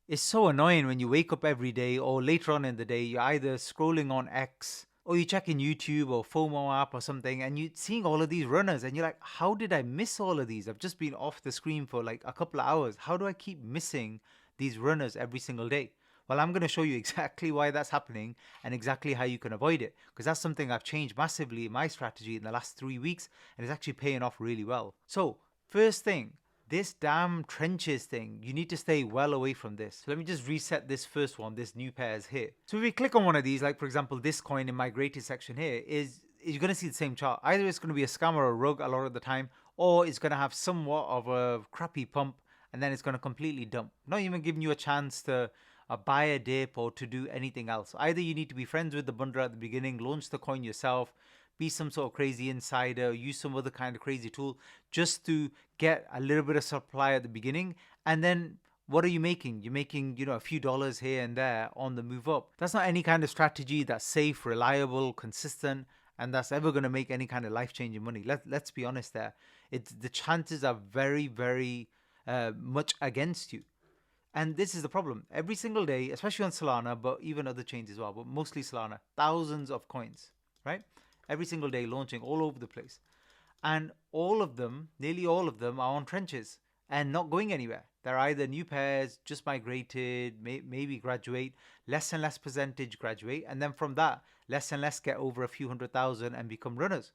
It's so annoying when you wake up every day or later on in the day, you're either scrolling on X or you're checking YouTube or FOMO app or something, and you're seeing all of these runners and you're like, how did I miss all of these? I've just been off the screen for like a couple of hours. How do I keep missing these runners every single day? Well, I'm going to show you exactly why that's happening and exactly how you can avoid it, because that's something I've changed massively in my strategy in the last 3 weeks, and it's actually paying off really well. So, first thing, this damn trenches thing, you need to stay well away from this. So let me just reset this first one, this new pairs here. So if we click on one of these, like for example, this coin in my greatest section here, is you're going to see the same chart. Either it's going to be a scam or a rug a lot of the time, or it's going to have somewhat of a crappy pump, and then it's going to completely dump. Not even giving you a chance to buy a dip or to do anything else. Either you need to be friends with the bundler at the beginning, launch the coin yourself, be some sort of crazy insider, use some other kind of crazy tool just to get a little bit of supply at the beginning. And then what are you making? You're making, a few dollars here and there on the move up. That's not any kind of strategy that's safe, reliable, consistent, and that's ever going to make any kind of life-changing money. Let's be honest there. The chances are very, very much against you. And this is the problem. Every single day, especially on Solana, but even other chains as well, but mostly Solana, thousands of coins, right? Every single day launching all over the place. And all of them, nearly all of them, are on trenches and not going anywhere. They're either new pairs, just migrated, maybe graduate, less and less percentage graduate, and then from that, less and less get over a few 100,000 and become runners.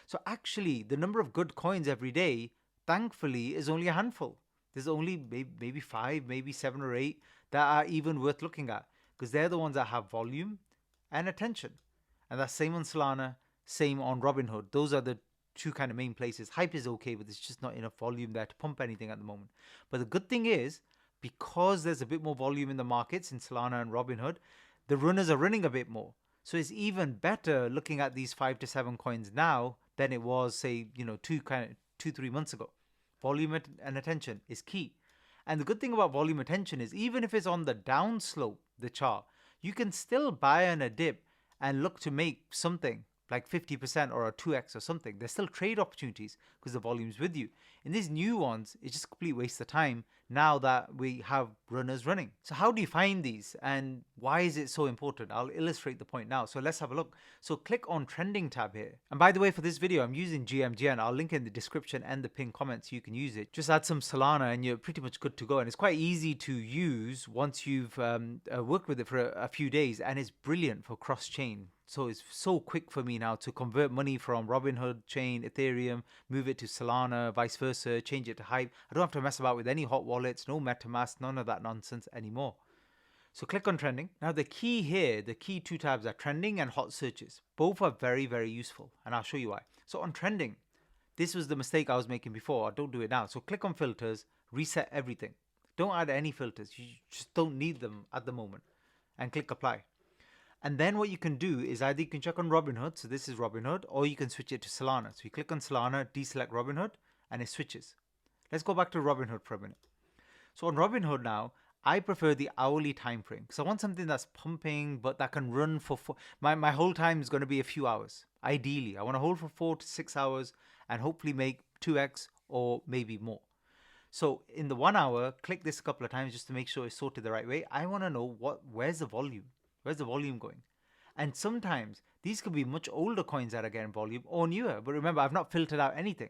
So actually, the number of good coins every day, thankfully, is only a handful. There's only maybe 5, maybe 7 or 8 that are even worth looking at, because they're the ones that have volume and attention. And that's same on Solana, same on Robinhood. Those are the two kind of main places. Hype is okay, but there's just not enough volume there to pump anything at the moment. But the good thing is, because there's a bit more volume in the markets in Solana and Robinhood, the runners are running a bit more. So it's even better looking at these 5 to 7 coins now than it was, say, 2, 3 months ago. Volume and attention is key. And the good thing about volume attention is, even if it's on the down slope, the chart, you can still buy on a dip and look to make something like 50% or a 2x or something. There's still trade opportunities because the volume's with you. In these new ones, it's just a complete waste of time now that we have runners running. So how do you find these and why is it so important? I'll illustrate the point now. So let's have a look. So click on trending tab here. And by the way, for this video, I'm using GMGN. I'll link in the description and the pinned comments so you can use it. Just add some Solana and you're pretty much good to go. And it's quite easy to use once you've worked with it for a few days, and it's brilliant for cross-chain. So it's so quick for me now to convert money from Robinhood chain, Ethereum, move it to Solana, vice versa, change it to Hype. I don't have to mess about with any hot wallets, no MetaMask, none of that nonsense anymore. So click on trending. Now the key here, the key two tabs are trending and hot searches. Both are very, very useful, and I'll show you why. So on trending, this was the mistake I was making before. Don't do it now. So click on filters, reset everything. Don't add any filters. You just don't need them at the moment. And click apply. And then what you can do is either you can check on Robinhood, so this is Robinhood, or you can switch it to Solana. So you click on Solana, deselect Robinhood, and it switches. Let's go back to Robinhood for a minute. So on Robinhood now, I prefer the hourly time frame because I want something that's pumping, but that can run for my whole time is going to be a few hours. Ideally, I want to hold for 4 to 6 hours and hopefully make 2x or maybe more. So in the 1 hour, click this a couple of times just to make sure it's sorted the right way. I want to know where's the volume? Where's the volume going? And sometimes these could be much older coins that are getting volume or newer. But remember, I've not filtered out anything.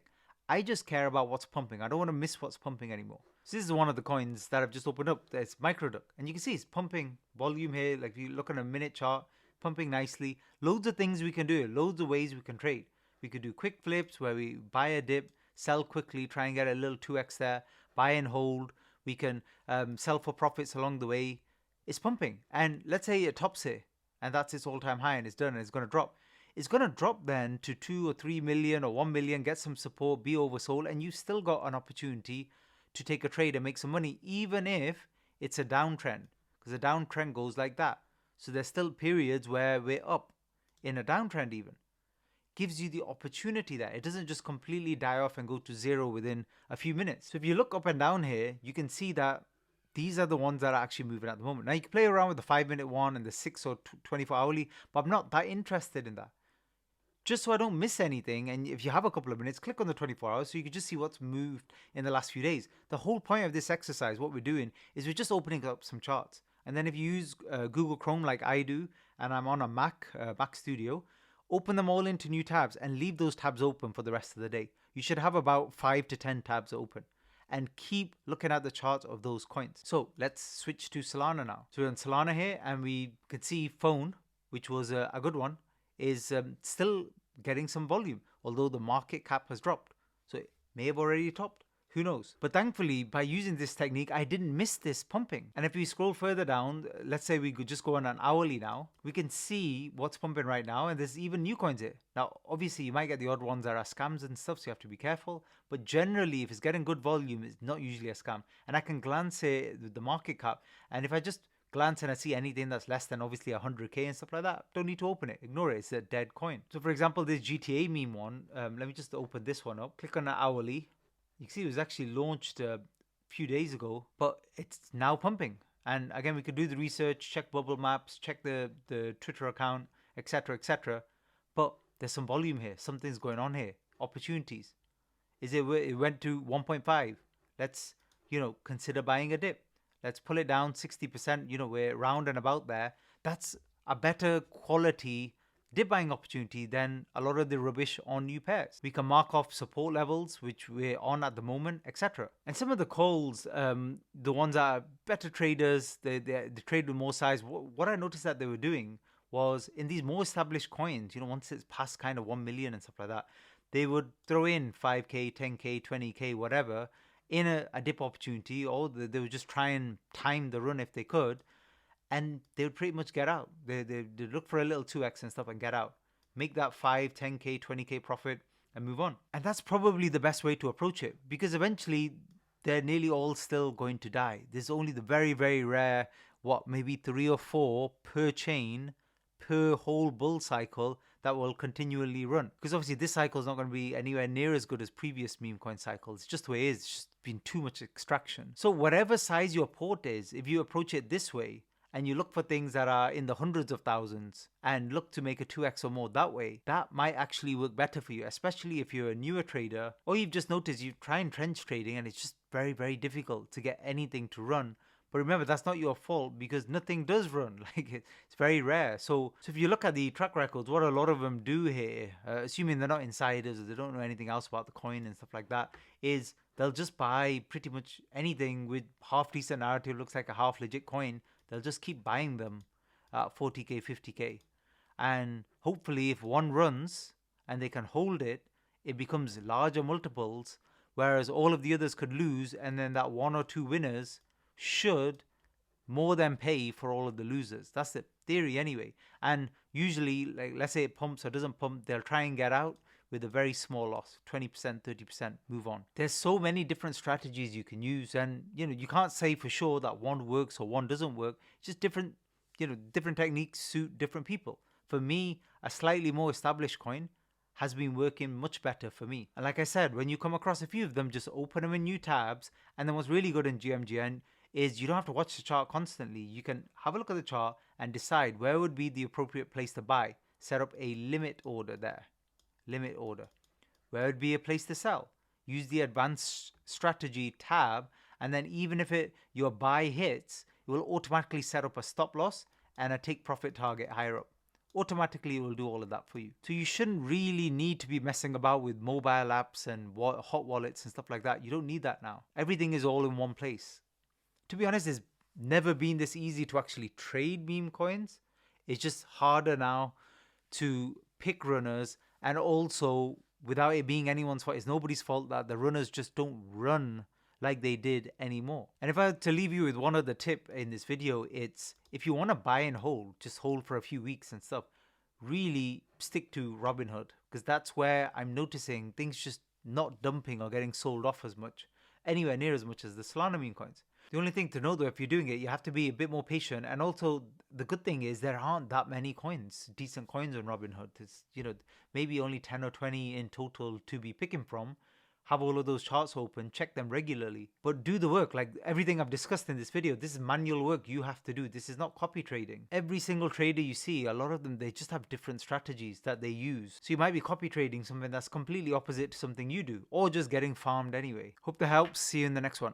I just care about what's pumping. I don't want to miss what's pumping anymore. So this is one of the coins that I've just opened up. It's MicroDuck. And you can see it's pumping volume here. Like if you look on a minute chart, pumping nicely. Loads of things we can do. Loads of ways we can trade. We could do quick flips where we buy a dip, sell quickly, try and get a little 2x there, buy and hold. We can sell for profits along the way. It's pumping. And let's say it tops here and that's its all-time high and it's done and it's going to drop. It's going to drop then to 2 or 3 million or 1 million, get some support, be oversold, and you've still got an opportunity to take a trade and make some money, even if it's a downtrend, because a downtrend goes like that. So there's still periods where we're up in a downtrend even. Gives you the opportunity there. It doesn't just completely die off and go to zero within a few minutes. So if you look up and down here, you can see that these are the ones that are actually moving at the moment. Now you can play around with the 5-minute one and the 6 or 24 hourly, but I'm not that interested in that. just so I don't miss anything. And if you have a couple of minutes, click on the 24 hours so you can just see what's moved in the last few days. The whole point of this exercise, what we're doing, is we're just opening up some charts. And then if you use Google Chrome like I do, and I'm on a Mac Studio, open them all into new tabs and leave those tabs open for the rest of the day. You should have about 5 to 10 tabs open and keep looking at the charts of those coins. So let's switch to Solana now. So we're on Solana here and we can see phone, which was a good one, is still getting some volume, although the market cap has dropped. So it may have already topped. Who knows? But thankfully, by using this technique, I didn't miss this pumping. And if we scroll further down, let's say we could just go on an hourly now, we can see what's pumping right now. And there's even new coins here. Now, obviously, you might get the odd ones that are scams and stuff, so you have to be careful. But generally, if it's getting good volume, it's not usually a scam. And I can glance at the market cap. And if I just glance and I see anything that's less than obviously 100k and stuff like that, don't need to open it. Ignore it. It's a dead coin. So for example, this GTA meme one, let me just open this one up. Click on the hourly. You can see it was actually launched a few days ago, but it's now pumping. And again, we could do the research, check bubble maps, check the Twitter account, etc., etc. But there's some volume here. Something's going on here. Opportunities. It went to 1.5. Let's, consider buying a dip. Let's pull it down 60%. We're round and about there. That's a better quality dip buying opportunity than a lot of the rubbish on new pairs. We can mark off support levels, which we're on at the moment, etc. And some of the calls, the ones that are better traders, they trade with more size. What I noticed that they were doing was in these more established coins, once it's past kind of 1 million and stuff like that, they would throw in 5k, 10k, 20k, whatever, in a dip opportunity, or they would just try and time the run if they could, and they would pretty much get out. They look for a little 2x and stuff and get out. Make that 5, 10k, 20k profit and move on. And that's probably the best way to approach it, because eventually they're nearly all still going to die. There's only the very, very rare, maybe 3 or 4 per chain, per whole bull cycle that will continually run. Because obviously this cycle is not going to be anywhere near as good as previous meme coin cycles. It's just the way it is. It's just been too much extraction. So whatever size your port is, if you approach it this way, and you look for things that are in the hundreds of thousands and look to make a 2x or more that way, that might actually work better for you, especially if you're a newer trader, or you've just noticed you try and trench trading and it's just very, very difficult to get anything to run. But remember, that's not your fault, because nothing does run. It's very rare. So if you look at the track records, what a lot of them do here, assuming they're not insiders or they don't know anything else about the coin and stuff like that, is they'll just buy pretty much anything with half decent narrative, looks like a half legit coin. They'll just keep buying them at 40k, 50k. And hopefully if one runs and they can hold it, it becomes larger multiples, whereas all of the others could lose, and then that 1 or 2 winners should more than pay for all of the losers. That's the theory anyway. And usually, like, let's say it pumps or doesn't pump, they'll try and get out with a very small loss, 20%, 30%, move on. There's so many different strategies you can use, and you can't say for sure that one works or one doesn't work. It's just different, different techniques suit different people. For me, a slightly more established coin has been working much better for me. And like I said, when you come across a few of them, just open them in new tabs. And then what's really good in GMGN is you don't have to watch the chart constantly. You can have a look at the chart and decide where would be the appropriate place to buy. Set up a limit order there. Limit order. Where would be a place to sell? Use the advanced strategy tab, and then even if your buy hits, it will automatically set up a stop loss and a take profit target higher up. Automatically it will do all of that for you. So you shouldn't really need to be messing about with mobile apps and hot wallets and stuff like that. You don't need that now. Everything is all in one place. To be honest, it's never been this easy to actually trade meme coins. It's just harder now to pick runners, and also without it being anyone's fault, it's nobody's fault that the runners just don't run like they did anymore. And if I had to leave you with one other tip in this video, it's if you want to buy and hold, just hold for a few weeks and stuff, really stick to Robinhood, because that's where I'm noticing things just not dumping or getting sold off as much, anywhere near as much as the Solana meme coins. The only thing to know though, if you're doing it, you have to be a bit more patient. And also the good thing is there aren't that many coins, decent coins on Robinhood. It's, maybe only 10 or 20 in total to be picking from. have all of those charts open, check them regularly, but do the work. Like everything I've discussed in this video, this is manual work you have to do. This is not copy trading. Every single trader you see, a lot of them, they just have different strategies that they use. So you might be copy trading something that's completely opposite to something you do, or just getting farmed anyway. Hope that helps. See you in the next one.